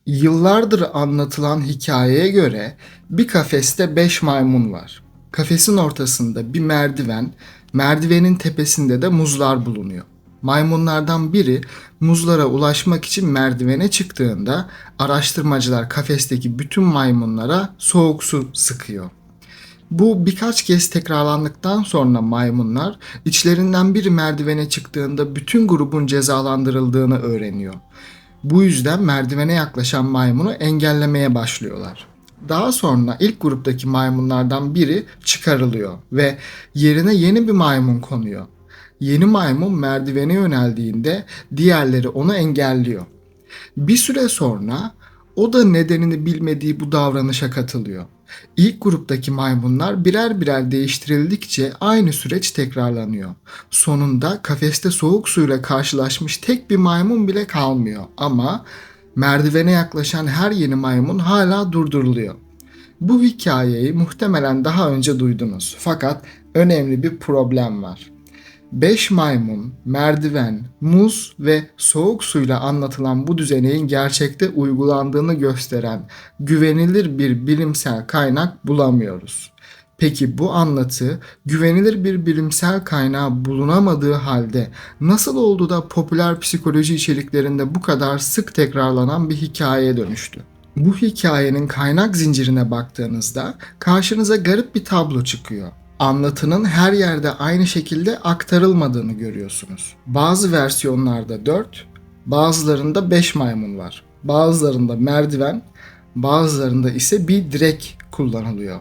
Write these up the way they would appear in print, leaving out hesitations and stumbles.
Yıllardır anlatılan hikayeye göre bir kafeste 5 maymun var. Kafesin ortasında bir merdiven, merdivenin tepesinde de muzlar bulunuyor. Maymunlardan biri muzlara ulaşmak için merdivene çıktığında araştırmacılar kafesteki bütün maymunlara soğuk su sıkıyor. Bu birkaç kez tekrarlandıktan sonra maymunlar içlerinden biri merdivene çıktığında bütün grubun cezalandırıldığını öğreniyor. Bu yüzden merdivene yaklaşan maymunu engellemeye başlıyorlar. Daha sonra ilk gruptaki maymunlardan biri çıkarılıyor ve yerine yeni bir maymun konuyor. Yeni maymun merdivene yöneldiğinde diğerleri onu engelliyor. Bir süre sonra o da nedenini bilmediği bu davranışa katılıyor. İlk gruptaki maymunlar birer birer değiştirildikçe aynı süreç tekrarlanıyor. Sonunda kafeste soğuk suyla karşılaşmış tek bir maymun bile kalmıyor ama merdivene yaklaşan her yeni maymun hala durduruluyor. Bu hikayeyi muhtemelen daha önce duydunuz. Fakat önemli bir problem var. 5 maymun, merdiven, muz ve soğuk suyla anlatılan bu düzeneğin gerçekte uygulandığını gösteren güvenilir bir bilimsel kaynak bulamıyoruz. Peki bu anlatı güvenilir bir bilimsel kaynağı bulunamadığı halde nasıl oldu da popüler psikoloji içeriklerinde bu kadar sık tekrarlanan bir hikayeye dönüştü? Bu hikayenin kaynak zincirine baktığınızda karşınıza garip bir tablo çıkıyor. Anlatının her yerde aynı şekilde aktarılmadığını görüyorsunuz. Bazı versiyonlarda 4, bazılarında 5 maymun var. Bazılarında merdiven, bazılarında ise bir direk kullanılıyor.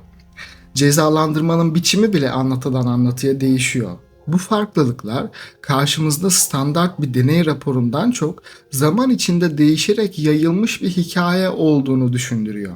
Cezalandırmanın biçimi bile anlatıdan anlatıya değişiyor. Bu farklılıklar karşımızda standart bir deney raporundan çok zaman içinde değişerek yayılmış bir hikaye olduğunu düşündürüyor.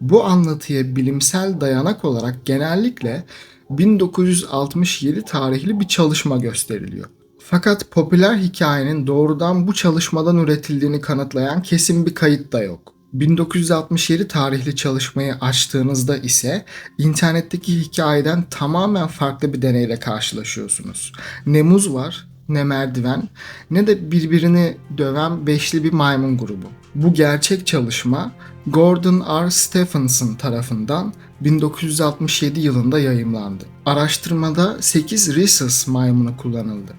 Bu anlatıya bilimsel dayanak olarak genellikle 1967 tarihli bir çalışma gösteriliyor. Fakat popüler hikayenin doğrudan bu çalışmadan üretildiğini kanıtlayan kesin bir kayıt da yok. 1967 tarihli çalışmayı açtığınızda ise internetteki hikayeden tamamen farklı bir deneyle karşılaşıyorsunuz. Ne muz var, ne merdiven, ne de birbirini döven beşli bir maymun grubu. Bu gerçek çalışma Gordon R. Stephenson tarafından 1967 yılında yayımlandı. Araştırmada 8 rhesus maymunu kullanıldı.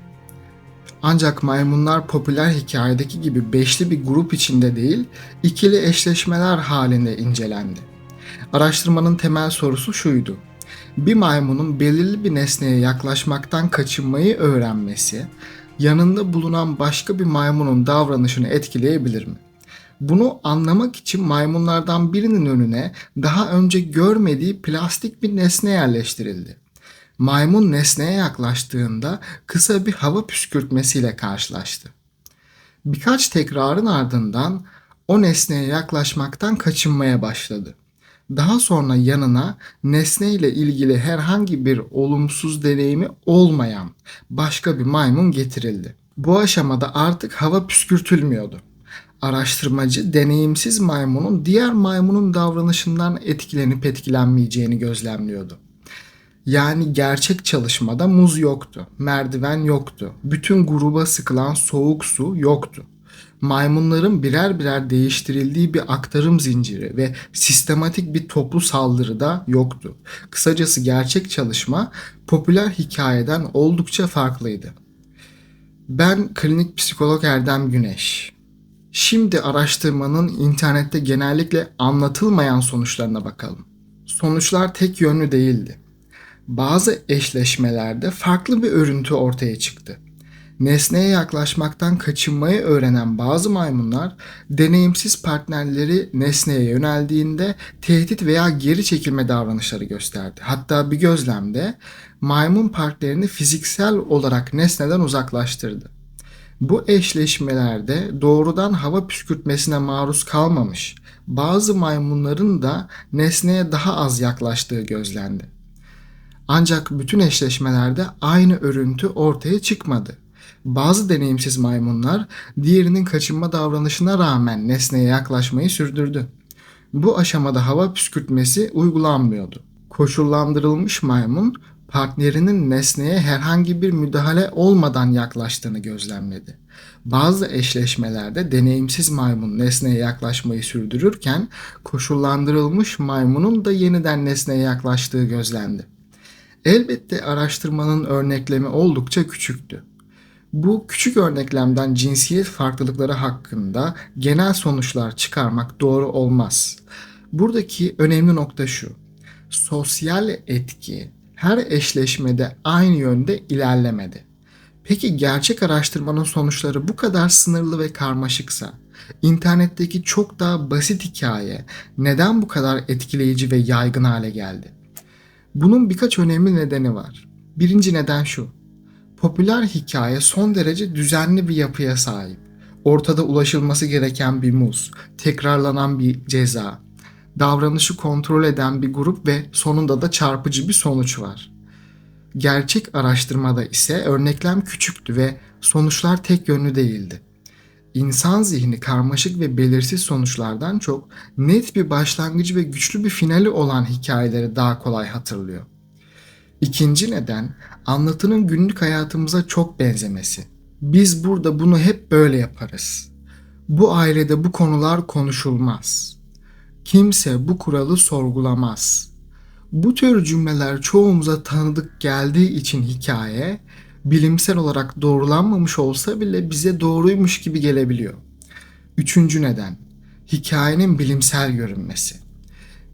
Ancak maymunlar popüler hikayedeki gibi beşli bir grup içinde değil, ikili eşleşmeler halinde incelendi. Araştırmanın temel sorusu şuydu: bir maymunun belirli bir nesneye yaklaşmaktan kaçınmayı öğrenmesi, yanında bulunan başka bir maymunun davranışını etkileyebilir mi? Bunu anlamak için maymunlardan birinin önüne daha önce görmediği plastik bir nesne yerleştirildi. Maymun nesneye yaklaştığında kısa bir hava püskürtmesiyle karşılaştı. Birkaç tekrarın ardından o nesneye yaklaşmaktan kaçınmaya başladı. Daha sonra yanına nesneyle ilgili herhangi bir olumsuz deneyimi olmayan başka bir maymun getirildi. Bu aşamada artık hava püskürtülmüyordu. Araştırmacı deneyimsiz maymunun diğer maymunun davranışından etkilenip etkilenmeyeceğini gözlemliyordu. Yani gerçek çalışmada muz yoktu, merdiven yoktu, bütün gruba sıkılan soğuk su yoktu. Maymunların birer birer değiştirildiği bir aktarım zinciri ve sistematik bir toplu saldırı da yoktu. Kısacası gerçek çalışma popüler hikayeden oldukça farklıydı. Ben klinik psikolog Erdem Güneş. Şimdi araştırmanın internette genellikle anlatılmayan sonuçlarına bakalım. Sonuçlar tek yönlü değildi. Bazı eşleşmelerde farklı bir örüntü ortaya çıktı. Nesneye yaklaşmaktan kaçınmayı öğrenen bazı maymunlar deneyimsiz partnerleri nesneye yöneldiğinde tehdit veya geri çekilme davranışları gösterdi. Hatta bir gözlemde maymun partnerini fiziksel olarak nesneden uzaklaştırdı. Bu eşleşmelerde doğrudan hava püskürtmesine maruz kalmamış, bazı maymunların da nesneye daha az yaklaştığı gözlendi. Ancak bütün eşleşmelerde aynı örüntü ortaya çıkmadı. Bazı deneyimsiz maymunlar diğerinin kaçınma davranışına rağmen nesneye yaklaşmayı sürdürdü. Bu aşamada hava püskürtmesi uygulanmıyordu. Koşullandırılmış maymun partnerinin nesneye herhangi bir müdahale olmadan yaklaştığını gözlemledi. Bazı eşleşmelerde deneyimsiz maymun nesneye yaklaşmayı sürdürürken koşullandırılmış maymunun da yeniden nesneye yaklaştığı gözlendi. Elbette araştırmanın örneklemi oldukça küçüktü. Bu küçük örneklemden cinsiyet farklılıkları hakkında genel sonuçlar çıkarmak doğru olmaz. Buradaki önemli nokta şu: sosyal etki her eşleşmede aynı yönde ilerlemedi. Peki gerçek araştırmanın sonuçları bu kadar sınırlı ve karmaşıksa, internetteki çok daha basit hikaye neden bu kadar etkileyici ve yaygın hale geldi? Bunun birkaç önemli nedeni var. Birinci neden şu: popüler hikaye son derece düzenli bir yapıya sahip. Ortada ulaşılması gereken bir muz, tekrarlanan bir ceza, davranışı kontrol eden bir grup ve sonunda da çarpıcı bir sonuç var. Gerçek araştırmada ise örneklem küçüktü ve sonuçlar tek yönlü değildi. İnsan zihni karmaşık ve belirsiz sonuçlardan çok net bir başlangıcı ve güçlü bir finali olan hikayeleri daha kolay hatırlıyor. İkinci neden, anlatının günlük hayatımıza çok benzemesi. Biz burada bunu hep böyle yaparız. Bu ailede bu konular konuşulmaz. Kimse bu kuralı sorgulamaz. Bu tür cümleler çoğumuza tanıdık geldiği için hikaye, bilimsel olarak doğrulanmamış olsa bile bize doğruymuş gibi gelebiliyor. Üçüncü neden, hikayenin bilimsel görünmesi.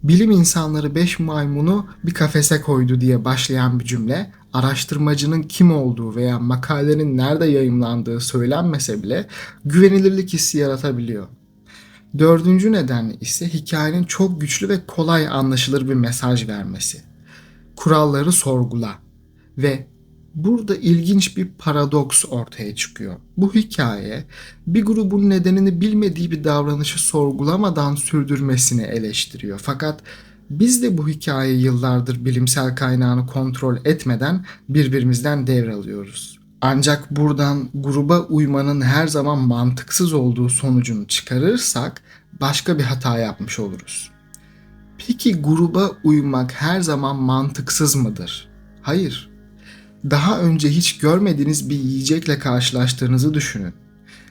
Bilim insanları 5 maymunu bir kafese koydu diye başlayan bir cümle, araştırmacının kim olduğu veya makalenin nerede yayımlandığı söylenmese bile güvenilirlik hissi yaratabiliyor. Dördüncü neden ise hikayenin çok güçlü ve kolay anlaşılır bir mesaj vermesi. Kuralları sorgula ve burada ilginç bir paradoks ortaya çıkıyor. Bu hikaye bir grubun nedenini bilmediği bir davranışı sorgulamadan sürdürmesini eleştiriyor. Fakat biz de bu hikayeyi yıllardır bilimsel kaynağını kontrol etmeden birbirimizden devralıyoruz. Ancak buradan gruba uymanın her zaman mantıksız olduğu sonucunu çıkarırsak başka bir hata yapmış oluruz. Peki gruba uymak her zaman mantıksız mıdır? Hayır. Daha önce hiç görmediğiniz bir yiyecekle karşılaştığınızı düşünün.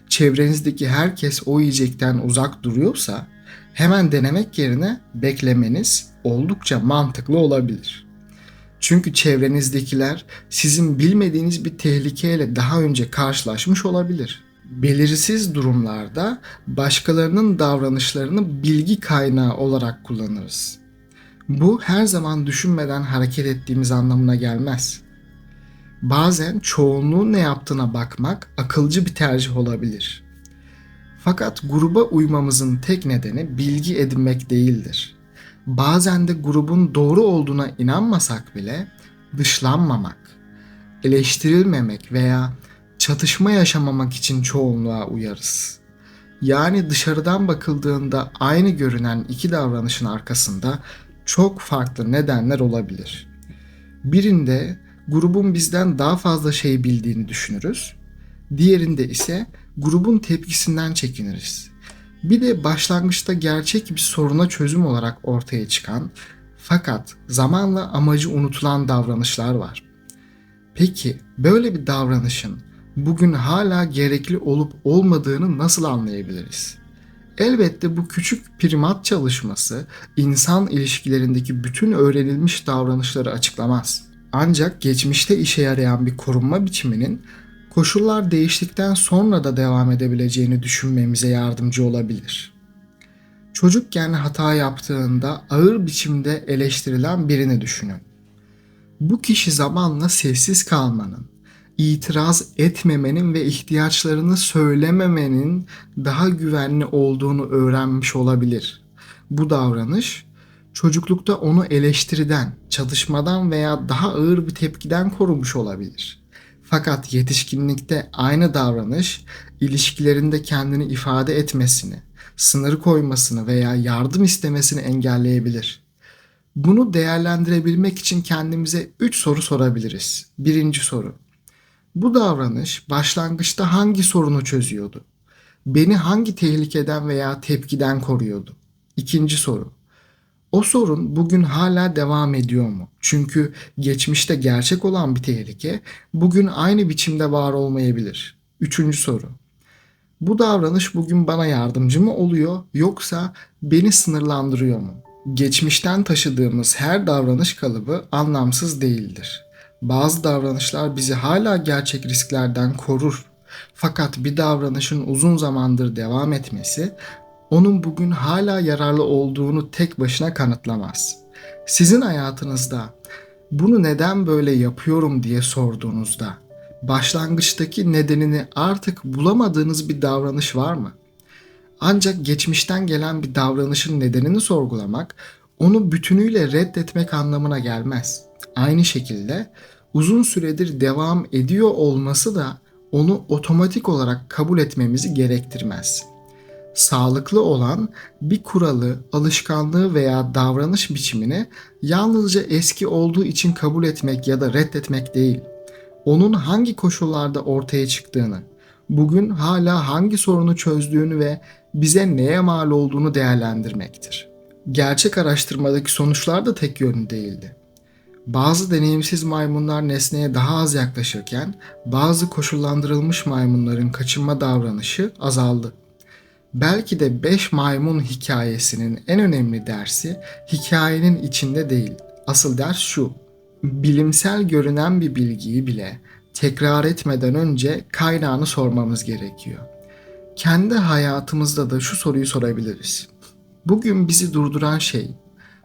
Çevrenizdeki herkes o yiyecekten uzak duruyorsa hemen denemek yerine beklemeniz oldukça mantıklı olabilir. Çünkü çevrenizdekiler sizin bilmediğiniz bir tehlikeyle daha önce karşılaşmış olabilir. Belirsiz durumlarda başkalarının davranışlarını bilgi kaynağı olarak kullanırız. Bu her zaman düşünmeden hareket ettiğimiz anlamına gelmez. Bazen çoğunluğun ne yaptığına bakmak akılcı bir tercih olabilir. Fakat gruba uymamızın tek nedeni bilgi edinmek değildir. Bazen de grubun doğru olduğuna inanmasak bile dışlanmamak, eleştirilmemek veya çatışma yaşamamak için çoğunluğa uyarız. Yani dışarıdan bakıldığında aynı görünen iki davranışın arkasında çok farklı nedenler olabilir. Birinde grubun bizden daha fazla şey bildiğini düşünürüz. Diğerinde ise grubun tepkisinden çekiniriz. Bir de başlangıçta gerçek bir soruna çözüm olarak ortaya çıkan fakat zamanla amacı unutulan davranışlar var. Peki böyle bir davranışın bugün hala gerekli olup olmadığını nasıl anlayabiliriz? Elbette bu küçük primat çalışması insan ilişkilerindeki bütün öğrenilmiş davranışları açıklamaz. Ancak geçmişte işe yarayan bir korunma biçiminin koşullar değiştikten sonra da devam edebileceğini düşünmemize yardımcı olabilir. Çocukken hata yaptığında ağır biçimde eleştirilen birini düşünün. Bu kişi zamanla sessiz kalmanın, itiraz etmemenin ve ihtiyaçlarını söylememenin daha güvenli olduğunu öğrenmiş olabilir. Bu davranış çocuklukta onu eleştiriden, çatışmadan veya daha ağır bir tepkiden korumuş olabilir. Fakat yetişkinlikte aynı davranış ilişkilerinde kendini ifade etmesini, sınır koymasını veya yardım istemesini engelleyebilir. Bunu değerlendirebilmek için kendimize 3 soru sorabiliriz. Birinci soru: bu davranış başlangıçta hangi sorunu çözüyordu? Beni hangi tehlikeden veya tepkiden koruyordu? İkinci soru: O sorun bugün hala devam ediyor mu? Çünkü geçmişte gerçek olan bir tehlike bugün aynı biçimde var olmayabilir. Üçüncü soru. Bu davranış bugün bana yardımcı mı oluyor yoksa beni sınırlandırıyor mu? Geçmişten taşıdığımız her davranış kalıbı anlamsız değildir. Bazı davranışlar bizi hala gerçek risklerden korur. Fakat bir davranışın uzun zamandır devam etmesi onun bugün hala yararlı olduğunu tek başına kanıtlamaz. Sizin hayatınızda bunu neden böyle yapıyorum diye sorduğunuzda başlangıçtaki nedenini artık bulamadığınız bir davranış var mı? Ancak geçmişten gelen bir davranışın nedenini sorgulamak onu bütünüyle reddetmek anlamına gelmez. Aynı şekilde uzun süredir devam ediyor olması da onu otomatik olarak kabul etmemizi gerektirmez. Sağlıklı olan bir kuralı, alışkanlığı veya davranış biçimini yalnızca eski olduğu için kabul etmek ya da reddetmek değil, onun hangi koşullarda ortaya çıktığını, bugün hala hangi sorunu çözdüğünü ve bize neye mal olduğunu değerlendirmektir. Gerçek araştırmadaki sonuçlar da tek yönlü değildi. Bazı deneyimsiz maymunlar nesneye daha az yaklaşırken, bazı koşullandırılmış maymunların kaçınma davranışı azaldı. Belki de 5 maymun hikayesinin en önemli dersi hikayenin içinde değil. Asıl ders şu: bilimsel görünen bir bilgiyi bile tekrar etmeden önce kaynağını sormamız gerekiyor. Kendi hayatımızda da şu soruyu sorabiliriz. Bugün bizi durduran şey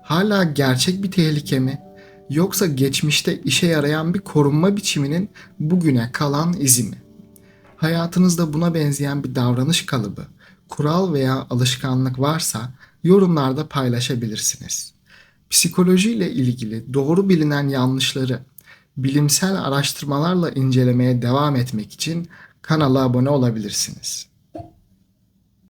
hala gerçek bir tehlike mi yoksa geçmişte işe yarayan bir korunma biçiminin bugüne kalan izi mi? Hayatınızda buna benzeyen bir davranış kalıbı, kural veya alışkanlık varsa yorumlarda paylaşabilirsiniz. Psikoloji ile ilgili doğru bilinen yanlışları bilimsel araştırmalarla incelemeye devam etmek için kanala abone olabilirsiniz.